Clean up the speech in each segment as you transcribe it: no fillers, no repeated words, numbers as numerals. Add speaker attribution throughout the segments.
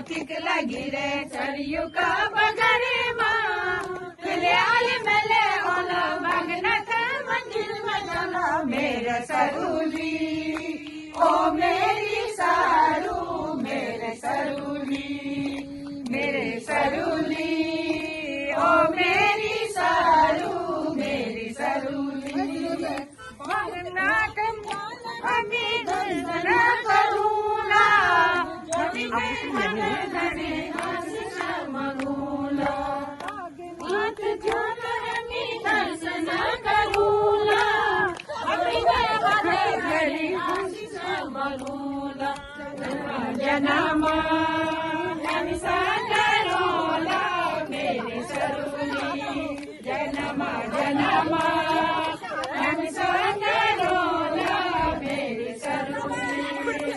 Speaker 1: चिक लगी रे सरयू का बगरे मेले आले मेले ओलो भगनत मंदिर में चलो मेरे सरूली ओ मेरी सारू मेरे सरूली ओ मेरी सारू मेरी सरूली भगनाथ अभी दर्शन करूँगा अभी मैं घरे मंगूला हाथ जोड़ अभी दर्शन करूँगा अभी मैं घरे मंगूला जनमा करोला मेरे सरूली जनमा जनमा करोला मेरे सरूली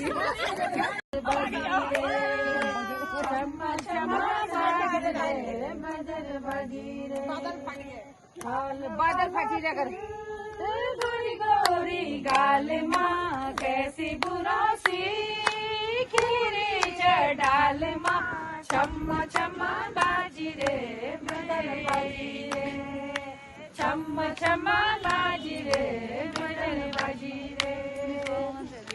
Speaker 1: क्षमा क्षमा बादल फाटी रे कर गोरी गोरी गाल माँ कैसी बुरा सी खीरे चढ़ाल माँ छम्मा छम्मा बाजी रे बदल बाजी रे छम्मा छम्मा बाजी रे बदल बाजी रे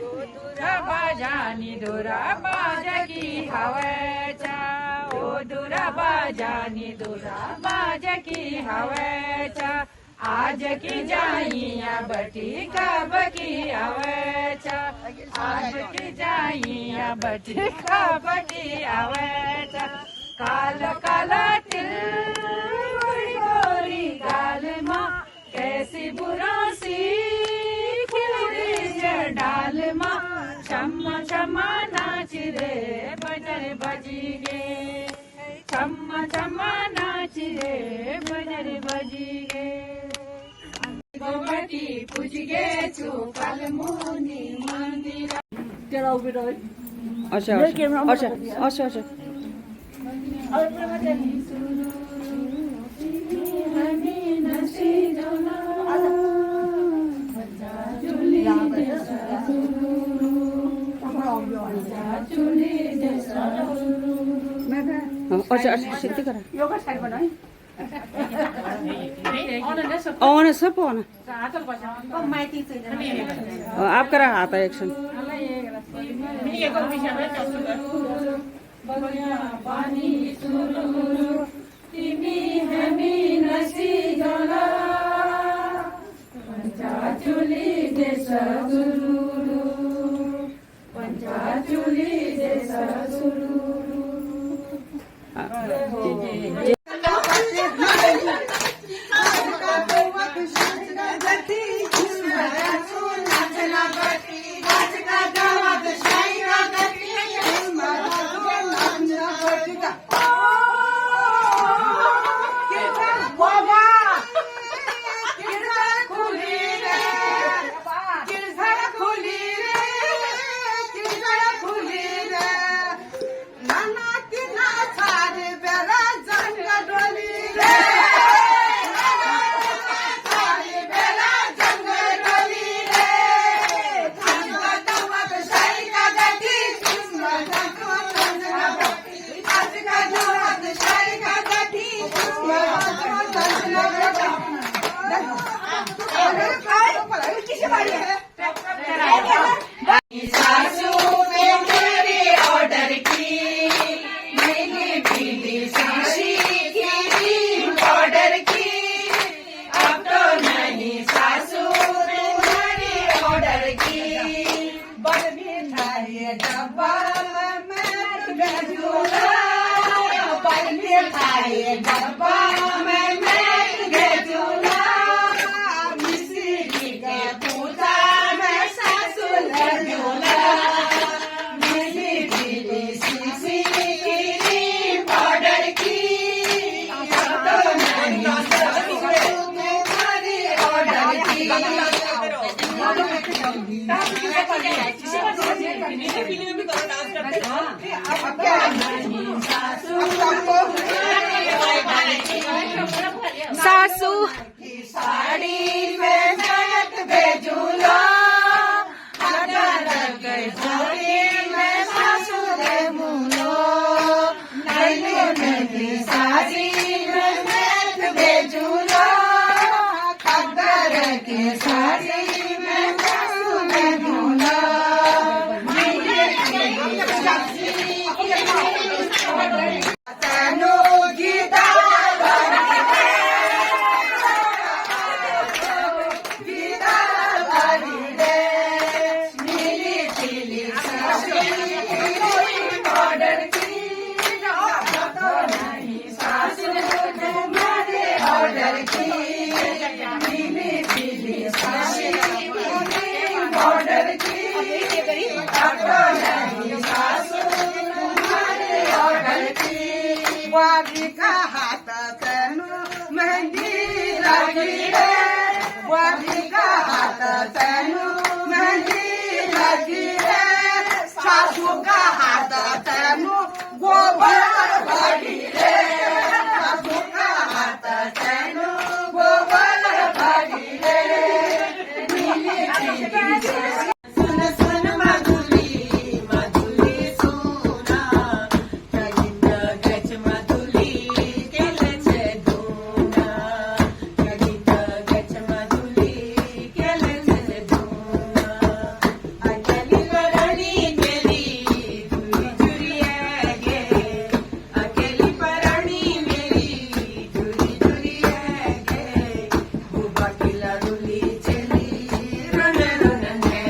Speaker 1: यो दुरा बाजानी दुरा बाजगी हवेचा ओ दुरा बाजानी दुरा बाजगी हवेचा आज की जाइया बटी कब की अवेचा आज की जाइया बटी कब की अवेचा काल काला तिल गोरी गोरी गाल माँ कैसी बुरा सी खिलरी डाल माँ छम्मा छम्मा नाच रे बजर बजी गे छम्मा छम्मा नाच रे बजर बजी गे गोमती पूज गे चुकल मुनि मंदिर तेरा उबे रहे अच्छा अच्छा अच्छा अच्छा अच्छा अच्छा सिद्धि करा योगा साइड बनाए ऑन सब ऑन आप करा आता एक्शन सासू साड़ी में ननद भेजूला में सासू रे मुलो થયું નથી સાસી મેં બેચુલો ખબર કે સાસી મેં બેચુલો તનું ગીતા वादी का हाथ तेनु मेहंदी लगी है वादी का हाथ तेनु मेहंदी लगी है सासू का हाथ तेनु गोबर भरी है सासू का हाथ तेनु गोबर भरी है नीली नीली सुन सुन मधुली मधुली सुना कहिंद गच मधुली केले छे धूना कहिंद गच मधुली केले छे धूना अकेली परणी मेरी धुरी धुरी गे अकेली परणी मेरी धुरी धुरी गे बुबा किला रुली चली रण रण ने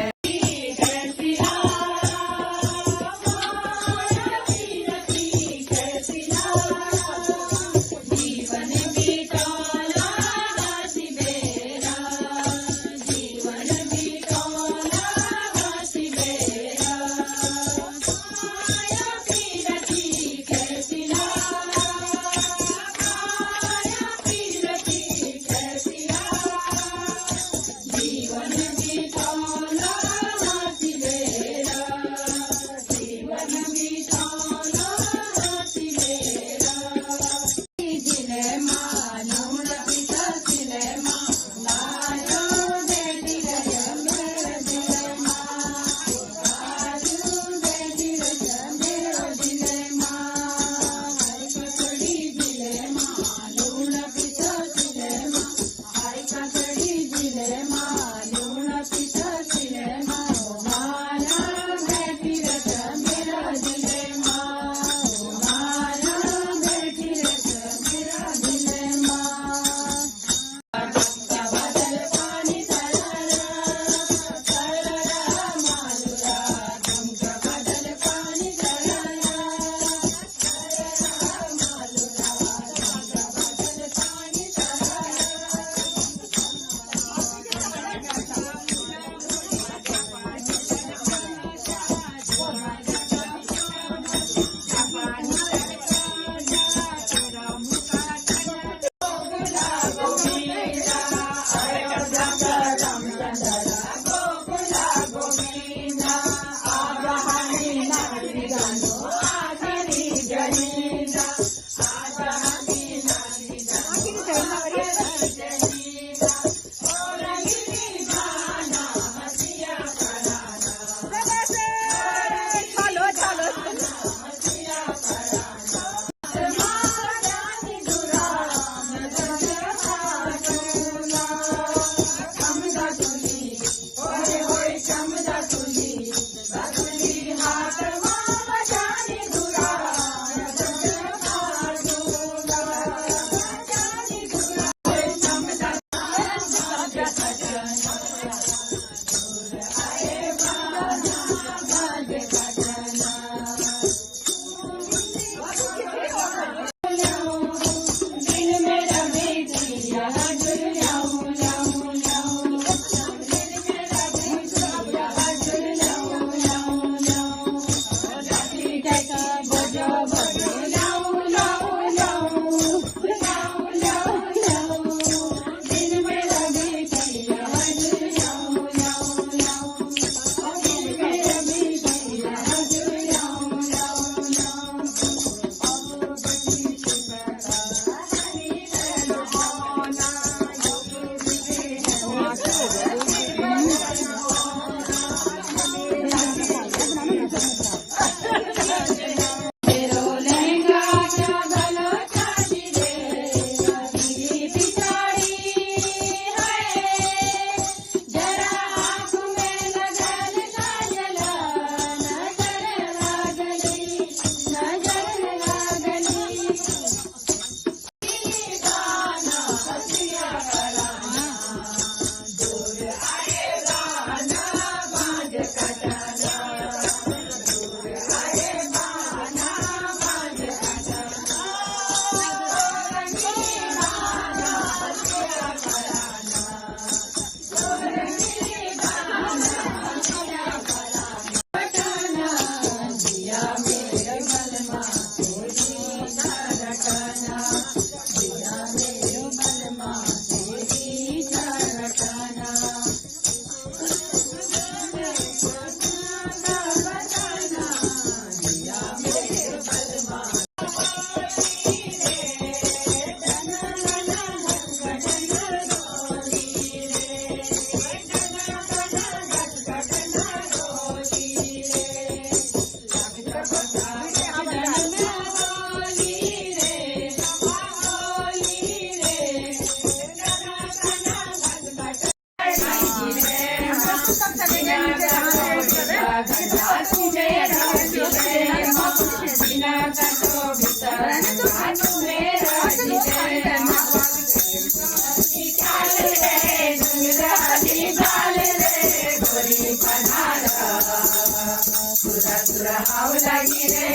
Speaker 1: ના કાંઠો ભીતર નાનું મેરાજી રે ચાલ રે ડુંગરાની ચાલ રે ગોરી પનારા સુર હાવ લાગી રે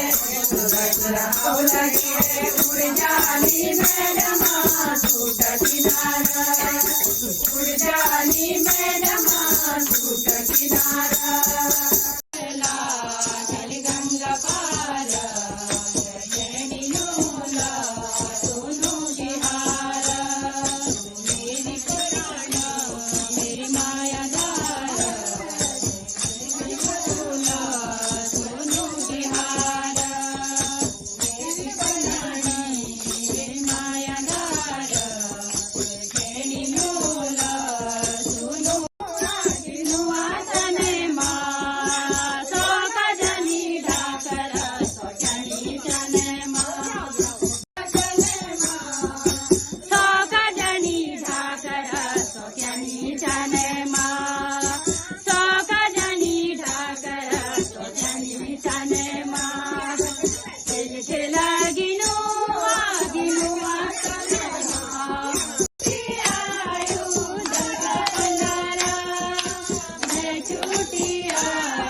Speaker 1: સુર હાવ લાગી રે ઉડજાની મેડમાં છૂટ કિનારા ઉડજાની મેડમાં છૂટ કિનારા ગંગા પાર જેની લોલા સોનું બિહાર મેરી પુરાણ મેરી માયાદાર લોલા સોનું બિહાર મેરી પુરાણી મેરી માયાદાર જેની લોલા સોનું આસને માં સોકજની ઢાકર સોકજની ચને માં સોકજની ઢાકર સોકજની ચને માં સોકજની ઢાકર સોકજની ચને માં દિલ લાગીનું આગીનું આસને માં આયું દસ પંદરા મેં છૂટી આયું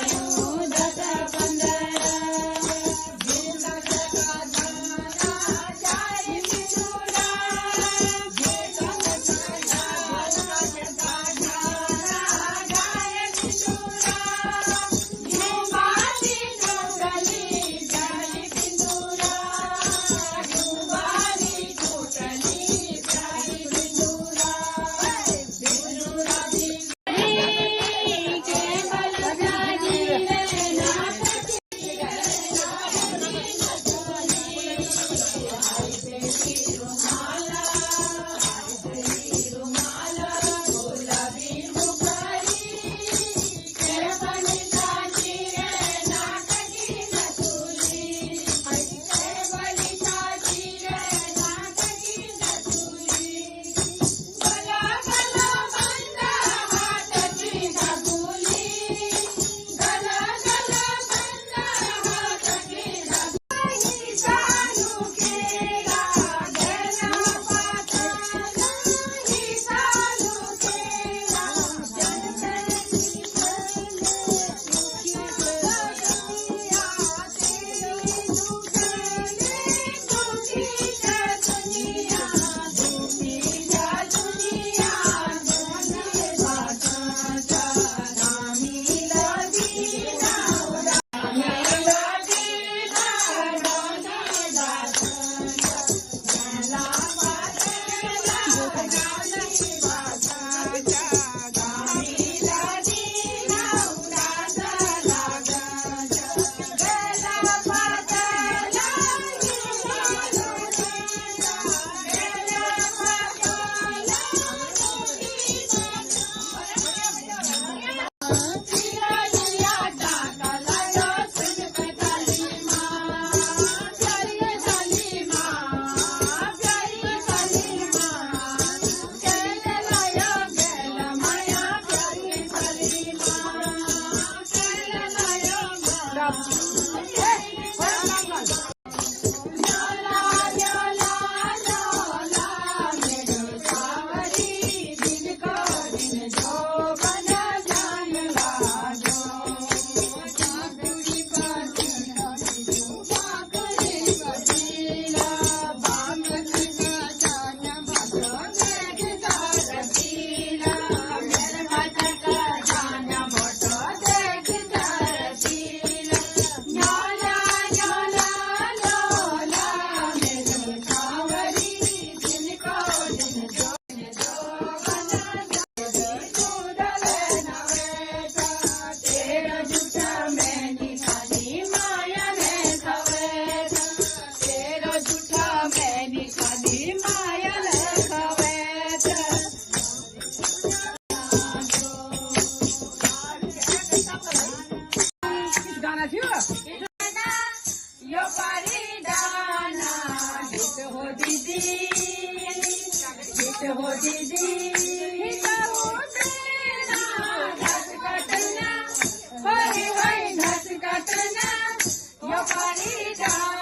Speaker 1: 我弟弟，在我背上，他是个真男，我以为他是个真男，要把你找。